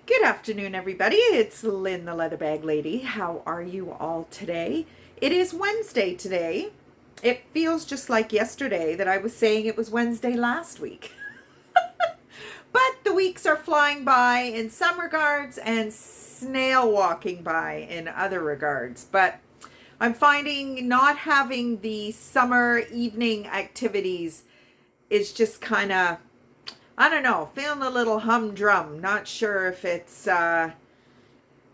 Good afternoon, everybody. It's Lynn, the Leather Bag Lady. How are you all today? It is Wednesday today. It feels just like yesterday that I was saying it was Wednesday last week. But the weeks are flying by in some regards and snail walking by in other regards. But I'm finding not having the summer evening activities is just kind of, I don't know, feeling a little humdrum. Not sure if it's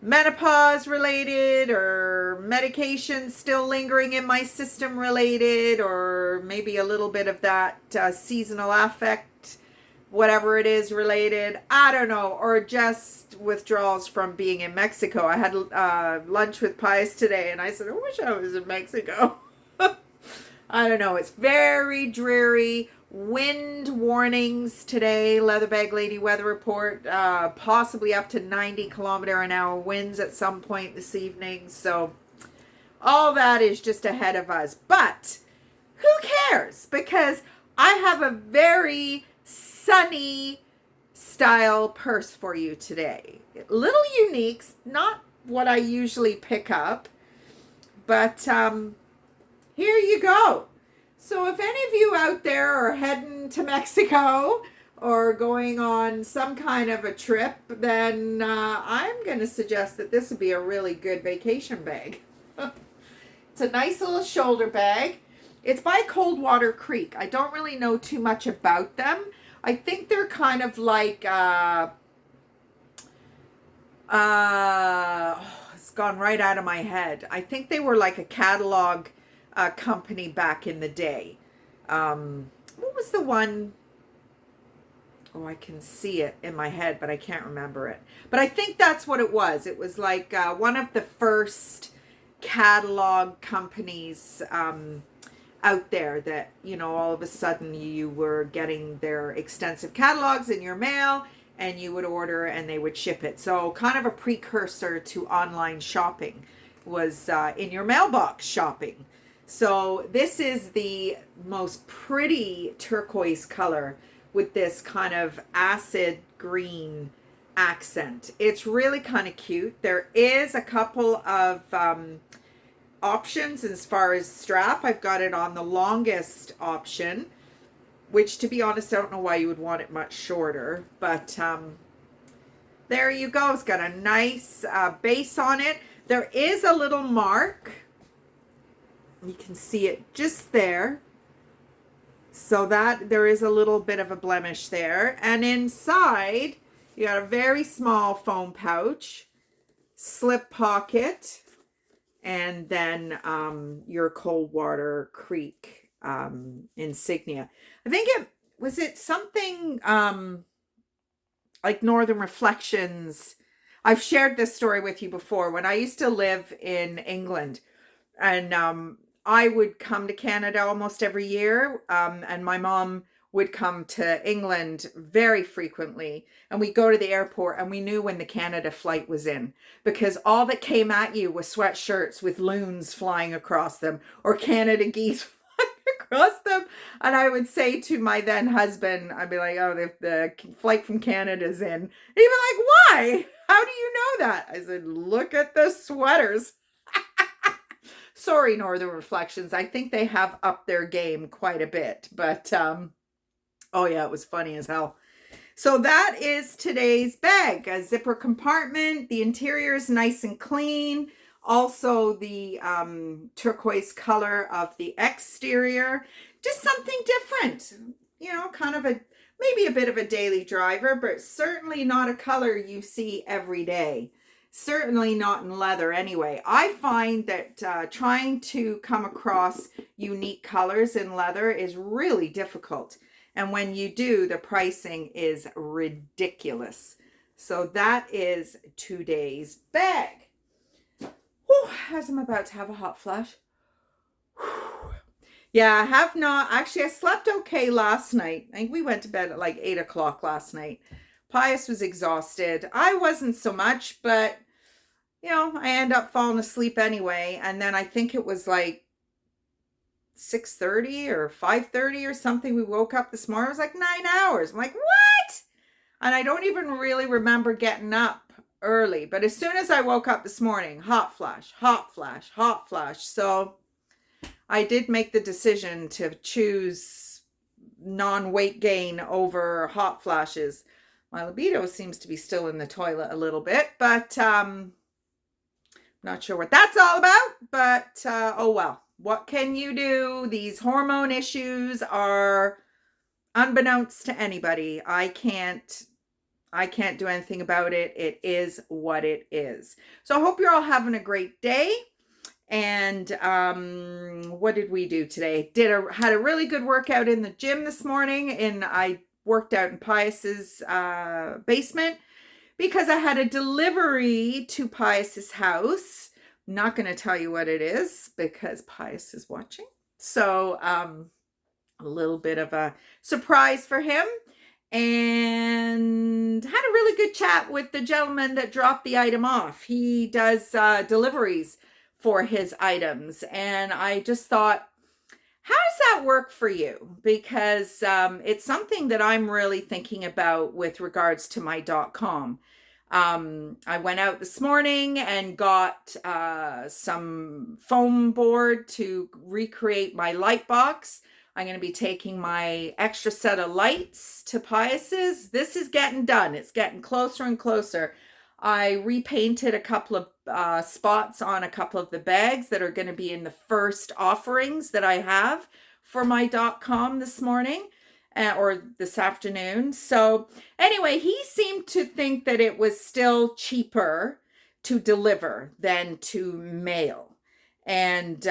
menopause related or medication still lingering in my system related, or maybe a little bit of that seasonal affect, whatever it is related. I don't know, or just withdrawals from being in Mexico. I had lunch with Pius today and I said, I wish I was in Mexico. I don't know. It's very dreary. Wind warnings today. Leather Bag Lady weather report. Possibly up to 90-kilometer-an-hour winds at some point this evening. So all that is just ahead of us. But who cares? Because I have a very sunny style purse for you today. Little unique. Not what I usually pick up. But here you go. So if any of you out there are heading to Mexico or going on some kind of a trip, then I'm going to suggest that this would be a really good vacation bag. It's a nice little shoulder bag. It's by Coldwater Creek. I don't really know too much about them. I think they're kind of like, it's gone right out of my head. I think they were like a catalog company back in the day. What was the one? Oh, I can see it in my head, but I can't remember it. But I think that's what it was. It was like one of the first catalog companies out there that, you know, all of a sudden you were getting their extensive catalogs in your mail and you would order and they would ship it. So kind of a precursor to online shopping was in your mailbox shopping. So this is the most pretty turquoise color with this kind of acid green accent. It's really kind of cute. There is a couple of options as far as strap. I've got it on the longest option, which to be honest, I don't know why you would want it much shorter, but there you go. It's got a nice base on it. There is a little mark. You can see it just there. So that there is a little bit of a blemish there. And inside, you got a very small foam pouch, slip pocket, and then your Coldwater Creek insignia. I think it something like Northern Reflections. I've shared this story with you before. When I used to live in England, and I would come to Canada almost every year, and my mom would come to England very frequently, and we'd go to the airport and we knew when the Canada flight was in, because all that came at you was sweatshirts with loons flying across them or Canada geese flying across them. And I would say to my then husband, I'd be like, oh, the flight from Canada's in. And he'd be like, why? How do you know that? I said, look at the sweaters. Sorry, Northern Reflections. I think they have upped their game quite a bit. But, oh yeah, it was funny as hell. So that is today's bag. A zipper compartment. The interior is nice and clean. Also, the turquoise color of the exterior. Just something different. You know, kind of maybe a bit of a daily driver, but certainly not a color you see every day. Certainly not in leather anyway. I find that trying to come across unique colors in leather is really difficult. And when you do, the pricing is ridiculous. So that is today's bag. Whew, as I'm about to have a hot flash. Whew. Yeah, I have not. Actually, I slept okay last night. I think we went to bed at like 8 o'clock last night. Pius was exhausted. I wasn't so much, but, you know, I end up falling asleep anyway. And then I think it was like 6:30 or 5:30 or something. We woke up this morning. It was like 9 hours. I'm like, what? And I don't even really remember getting up early. But as soon as I woke up this morning, hot flash, hot flash, hot flash. So I did make the decision to choose non-weight gain over hot flashes. My libido seems to be still in the toilet a little bit, but not sure what that's all about. But oh well, what can you do? These hormone issues are unbeknownst to anybody. I can't do anything about it. It is what it is. So I hope you're all having a great day. And what did we do today? Had a really good workout in the gym this morning, and I worked out in Pius's basement because I had a delivery to Pius's house. I'm not going to tell you what it is because Pius is watching. So a little bit of a surprise for him. And had a really good chat with the gentleman that dropped the item off. He does deliveries for his items. And I just thought, how does that work for you? Because it's something that I'm really thinking about with regards to my .com. I went out this morning and got some foam board to recreate my light box. I'm going to be taking my extra set of lights to Pius's. This is getting done. It's getting closer and closer. I repainted a couple of spots on a couple of the bags that are going to be in the first offerings that I have for my .com this morning or this afternoon. So anyway, he seemed to think that it was still cheaper to deliver than to mail. And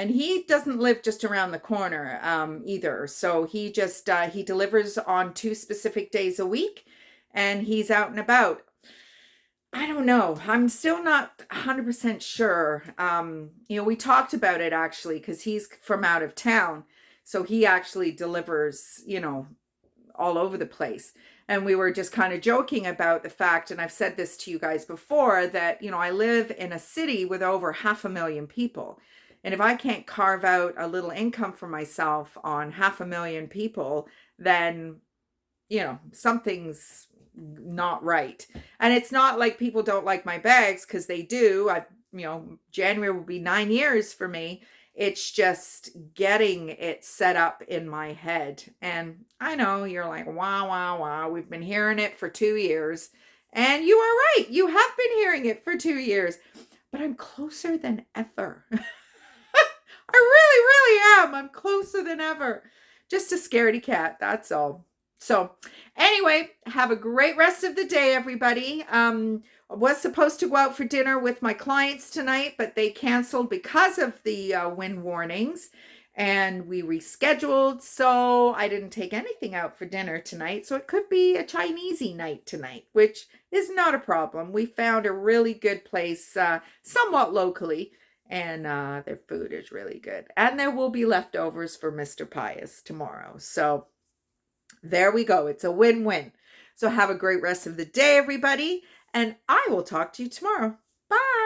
he doesn't live just around the corner either. So he just, he delivers on 2 specific days a week and he's out and about. I don't know. I'm still not 100% sure. We talked about it actually because he's from out of town. So he actually delivers, all over the place. And we were just kind of joking about the fact, and I've said this to you guys before, that, I live in a city with over 500,000 people. And if I can't carve out a little income for myself on 500,000 people, then, something's not right. And it's not like people don't like my bags, because they do. January will be 9 years for me. It's just getting it set up in my head. And I know you're like, wow, wow, wow. We've been hearing it for 2 years. And you are right. You have been hearing it for 2 years. But I'm closer than ever. I really, really am. I'm closer than ever. Just a scaredy cat. That's all. So anyway, have a great rest of the day, everybody. I was supposed to go out for dinner with my clients tonight, but they canceled because of the wind warnings, and we rescheduled. So I didn't take anything out for dinner tonight. So it could be a Chinesey night tonight, which is not a problem. We found a really good place, somewhat locally. And their food is really good. And there will be leftovers for Mr. Pius tomorrow. So there we go. It's a win-win. So have a great rest of the day, everybody. And I will talk to you tomorrow. Bye.